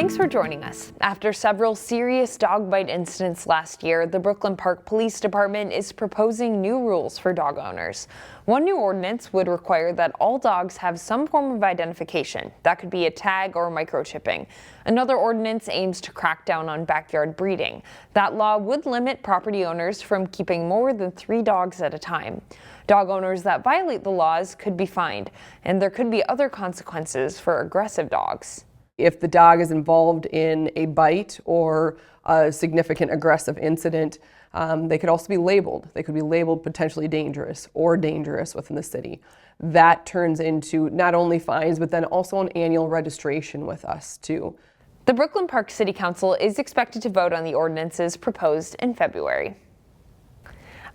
Thanks for joining us. After several serious dog bite incidents last year, the Brooklyn Park Police Department is proposing new rules for dog owners. One new ordinance would require that all dogs have some form of identification. That could be a tag or microchipping. Another ordinance aims to crack down on backyard breeding. That law would limit property owners from keeping more than 3 dogs at a time. Dog owners that violate the laws could be fined, and there could be other consequences for aggressive dogs. If the dog is involved in a bite or a significant aggressive incident, they could also be labeled. They could be labeled potentially dangerous or dangerous within the city. That turns into not only fines, but then also an annual registration with us too. The Brooklyn Park City Council is expected to vote on the ordinances proposed in February.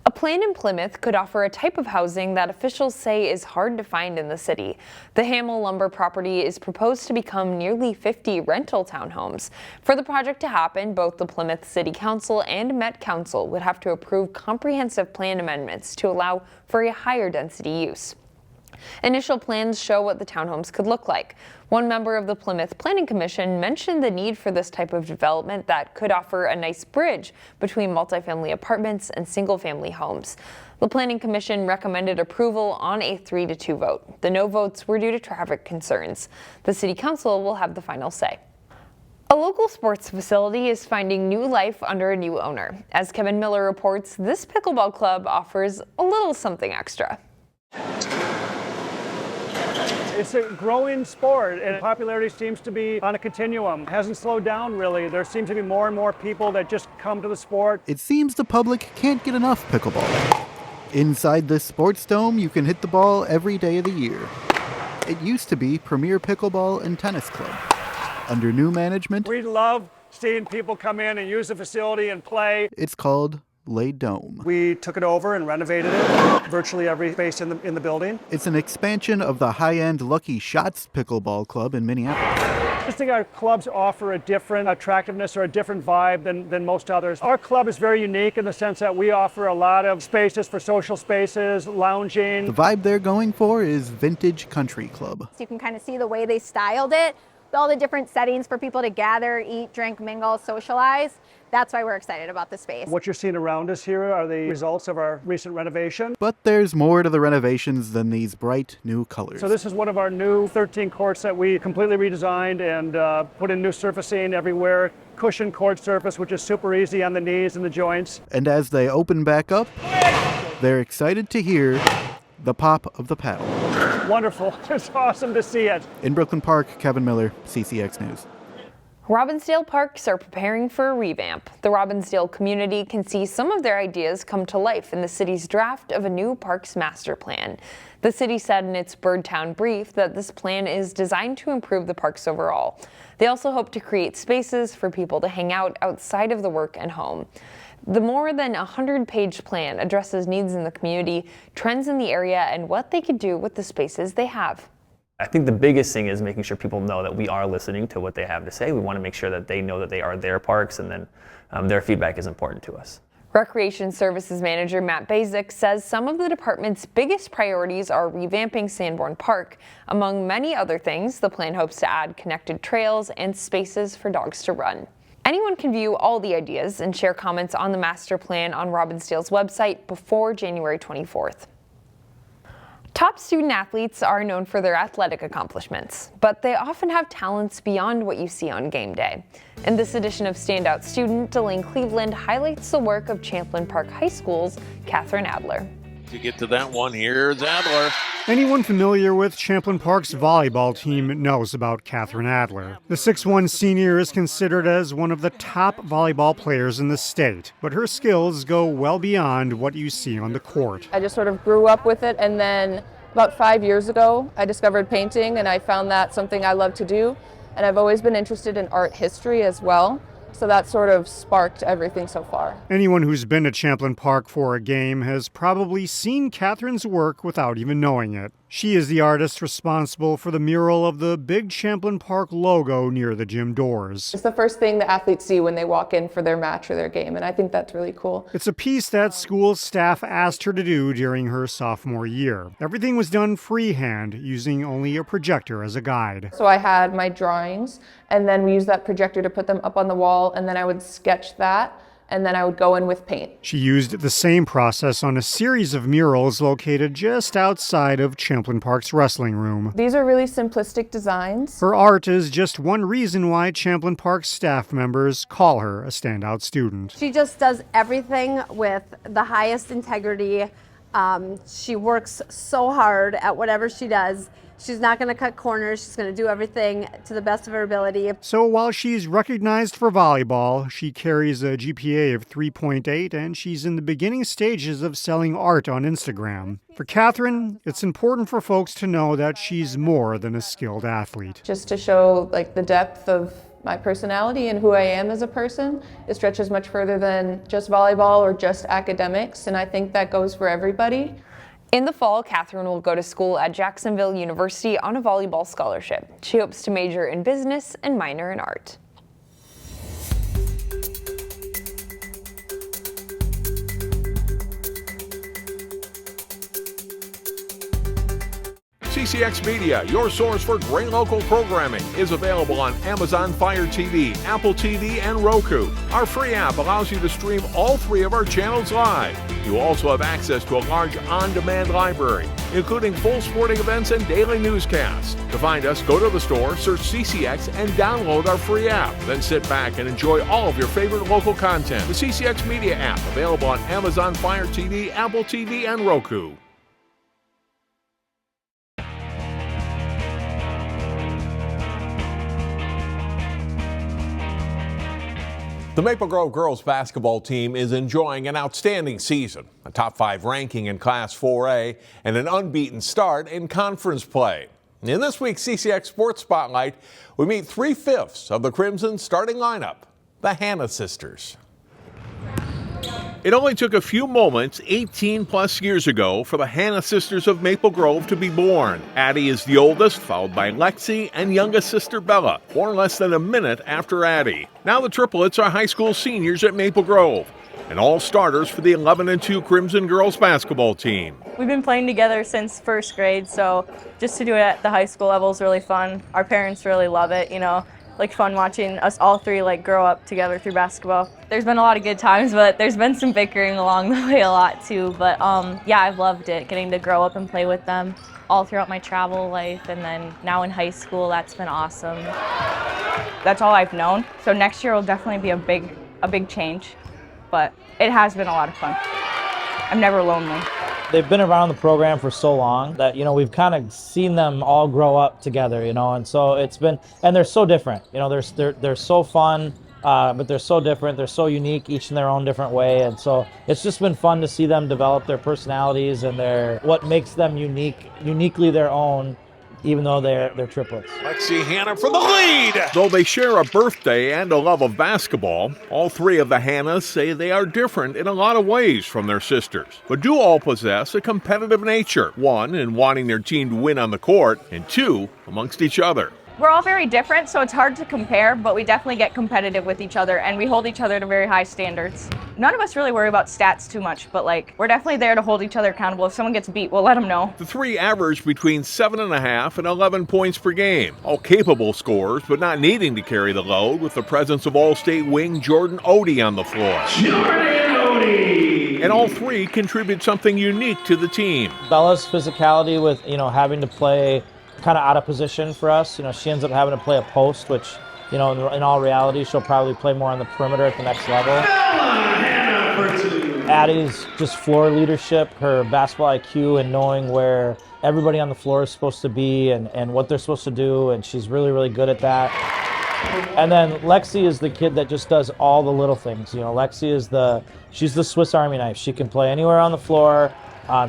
A plan in Plymouth could offer a type of housing that officials say is hard to find in the city. The Hanna lumber property is proposed to become nearly 50 rental townhomes. For the project to happen, both the Plymouth City Council and Met Council would have to approve comprehensive plan amendments to allow for a higher density use. Initial plans show what the townhomes could look like. One member of the Plymouth Planning Commission mentioned the need for this type of development that could offer a nice bridge between multifamily apartments and single-family homes. The Planning Commission recommended approval on a 3-2 vote. The no votes were due to traffic concerns. The City Council will have the final say. A local sports facility is finding new life under a new owner. As Kevin Miller reports, this pickleball club offers a little something extra. It's a growing sport, and popularity seems to be on a continuum. It hasn't slowed down, really. There seems to be more and more people that just come to the sport. It seems the public can't get enough pickleball. Inside this sports dome, you can hit the ball every day of the year. It used to be Premier Pickleball and Tennis Club. Under new management, We love seeing people come in and use the facility and play. it's called Les Dome. We took it over and renovated it, virtually every space in the building. It's an expansion of the high-end Lucky Shots Pickleball Club in Minneapolis. I just think our clubs offer a different attractiveness or a different vibe than most others. Our club is very unique in the sense that we offer a lot of spaces for social spaces, lounging. The vibe they're going for is Vintage Country Club. You can kind of see the way they styled it, all the different settings for people to gather, eat, drink, mingle, socialize. That's why we're excited about the space. What you're seeing around us here are the results of our recent renovation. But there's more to the renovations than these bright new colors. So this is one of our new 13 courts that we completely redesigned and put in new surfacing everywhere. Cushioned court surface, which is super easy on the knees and the joints. And as they open back up, they're excited to hear the pop of the paddle. Wonderful. It's awesome to see it. In Brooklyn Park, Kevin Miller, CCX News. Robbinsdale parks are preparing for a revamp. The Robbinsdale community can see some of their ideas come to life in the city's draft of a new parks master plan. The city said in its Birdtown brief that this plan is designed to improve the parks overall. They also hope to create spaces for people to hang out outside of the work and home. The more than 100-page plan addresses needs in the community, trends in the area, and what they could do with the spaces they have. I think the biggest thing is making sure people know that we are listening to what they have to say. We want to make sure that they know that they are their parks, and then their feedback is important to us. Recreation Services Manager Matt Basic says some of the department's biggest priorities are revamping Sanborn Park. Among many other things, the plan hopes to add connected trails and spaces for dogs to run. Anyone can view all the ideas and share comments on the master plan on Robbinsdale's website before January 24th. Top student athletes are known for their athletic accomplishments, but they often have talents beyond what you see on game day. In this edition of Standout Student, Delane Cleveland highlights the work of Champlin Park High School's Catherine Adler. To get to that one, here's Adler. Anyone familiar with Champlin Park's volleyball team knows about Catherine Adler. The 6'1 senior is considered as one of the top volleyball players in the state, but her skills go well beyond what you see on the court. I just sort of grew up with it, and then about 5 years ago, I discovered painting, and I found that something I love to do, and I've always been interested in art history as well. So that sort of sparked everything so far. Anyone who's been to Champlin Park for a game has probably seen Catherine's work without even knowing it. She is the artist responsible for the mural of the big Champlin Park logo near the gym doors. It's the first thing the athletes see when they walk in for their match or their game, and I think that's really cool. It's a piece that school staff asked her to do during her sophomore year. Everything was done freehand, using only a projector as a guide. So I had my drawings, and then we used that projector to put them up on the wall, and then I would sketch that, and then I would go in with paint. She used the same process on a series of murals located just outside of Champlin Park's wrestling room. These are really simplistic designs. Her art is just one reason why Champlin Park staff members call her a standout student. She just does everything with the highest integrity. She works so hard at whatever she does. She's not going to cut corners. She's going to do everything to the best of her ability. So while she's recognized for volleyball, she carries a GPA of 3.8, and she's in the beginning stages of selling art on Instagram. For Catherine, it's important for folks to know that she's more than a skilled athlete. Just to show the depth of my personality and who I am as a person, it stretches much further than just volleyball or just academics, and I think that goes for everybody. In the fall, Catherine will go to school at Jacksonville University on a volleyball scholarship. She hopes to major in business and minor in art. CCX Media, your source for great local programming, is available on Amazon Fire TV, Apple TV, and Roku. Our free app allows you to stream all 3 of our channels live. You also have access to a large on-demand library, including full sporting events and daily newscasts. To find us, go to the store, search CCX, and download our free app. Then sit back and enjoy all of your favorite local content. The CCX Media app, available on Amazon Fire TV, Apple TV, and Roku. The Maple Grove girls basketball team is enjoying an outstanding season, a top 5 ranking in Class 4A, and an unbeaten start in conference play. In this week's CCX Sports Spotlight, we meet 3/5 of the Crimson starting lineup, the Hanna sisters. It only took a few moments 18 plus years ago for the Hanna sisters of Maple Grove to be born. Addie is the oldest, followed by Lexi and youngest sister Bella, born less than a minute after Addie. Now the triplets are high school seniors at Maple Grove and all starters for the 11-2 Crimson girls basketball team. We've been playing together since first grade, so just to do it at the high school level is really fun. Our parents really love it, fun watching us all 3 grow up together through basketball. There's been a lot of good times, but there's been some bickering along the way a lot too. But yeah, I've loved it, getting to grow up and play with them all throughout my travel life, and then now in high school, that's been awesome. That's all I've known. So next year will definitely be a big change, but it has been a lot of fun. I'm never lonely. They've been around the program for so long that, we've kind of seen them all grow up together, and so it's been, and they're so different, they're so fun, but they're so different, they're so unique, each in their own different way, and so it's just been fun to see them develop their personalities and what makes them uniquely their own, even though they're triplets. Lexi Hanna for the lead! Though they share a birthday and a love of basketball, all 3 of the Hannas say they are different in a lot of ways from their sisters, but do all possess a competitive nature, 1, in wanting their team to win on the court, and 2, amongst each other. We're all very different, so it's hard to compare, but we definitely get competitive with each other, and we hold each other to very high standards. None of us really worry about stats too much, but we're definitely there to hold each other accountable. If someone gets beat, we'll let them know. The 3 average between 7.5 and 11 points per game. All capable scorers, but not needing to carry the load, with the presence of All-State wing Jordan Odie on the floor. Jordan Odie! And all 3 contribute something unique to the team. Bella's physicality with, having to play kind of out of position for us. She ends up having to play a post, which, in all reality, she'll probably play more on the perimeter at the next level. Addie's just floor leadership, her basketball IQ, and knowing where everybody on the floor is supposed to be and what they're supposed to do, and she's really, really good at that. And then Lexi is the kid that just does all the little things. Lexi is she's the Swiss Army knife. She can play anywhere on the floor.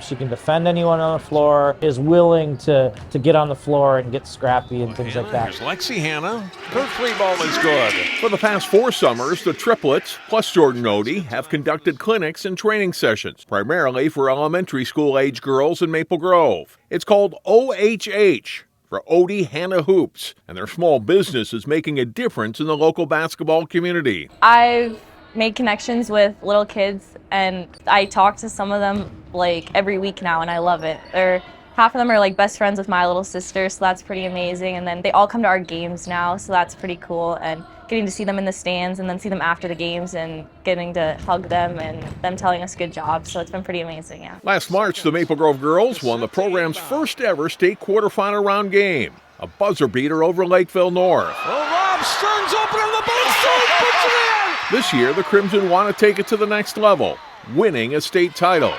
She can defend anyone on the floor, is willing to get on the floor and get scrappy and things like that. Here's Lexi Hanna. Her free ball is good. For the past 4 summers, the triplets, plus Jordan Odie, have conducted clinics and training sessions, primarily for elementary school age girls in Maple Grove. It's called OHH. For Odie Hanna Hoops, and their small business is making a difference in the local basketball community. I've made connections with little kids, and I talk to some of them like every week now, and I love it. Half of them are like best friends with my little sister, so that's pretty amazing. And then they all come to our games now, so that's pretty cool. And getting to see them in the stands and then see them after the games and getting to hug them and them telling us good jobs. So it's been pretty amazing, yeah. Last March, the Maple Grove girls won the program's first ever state quarterfinal round game. A buzzer beater over Lakeville North. Rob Stearns open on the baseline, puts it in! This year, the Crimson want to take it to the next level, winning a state title.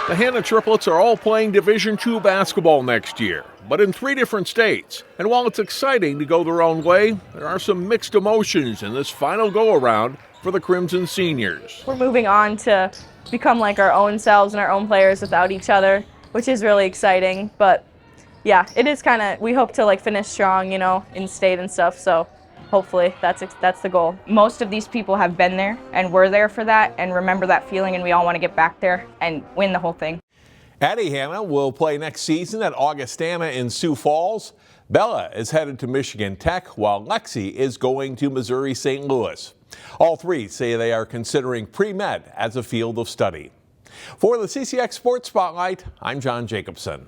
The Hanna triplets are all playing Division II basketball next year, but in 3 different states. And while it's exciting to go their own way, there are some mixed emotions in this final go-around for the Crimson seniors. We're moving on to become like our own selves and our own players without each other, which is really exciting. But yeah, it is kind of, we hope to like finish strong, in state and stuff. So hopefully that's the goal. Most of these people have been there and we're there for that and remember that feeling, and we all want to get back there and win the whole thing. Addie Hanna will play next season at Augustana in Sioux Falls. Bella is headed to Michigan Tech, while Lexi is going to Missouri St. Louis. All 3 say they are considering pre-med as a field of study. For the CCX Sports Spotlight, I'm John Jacobson.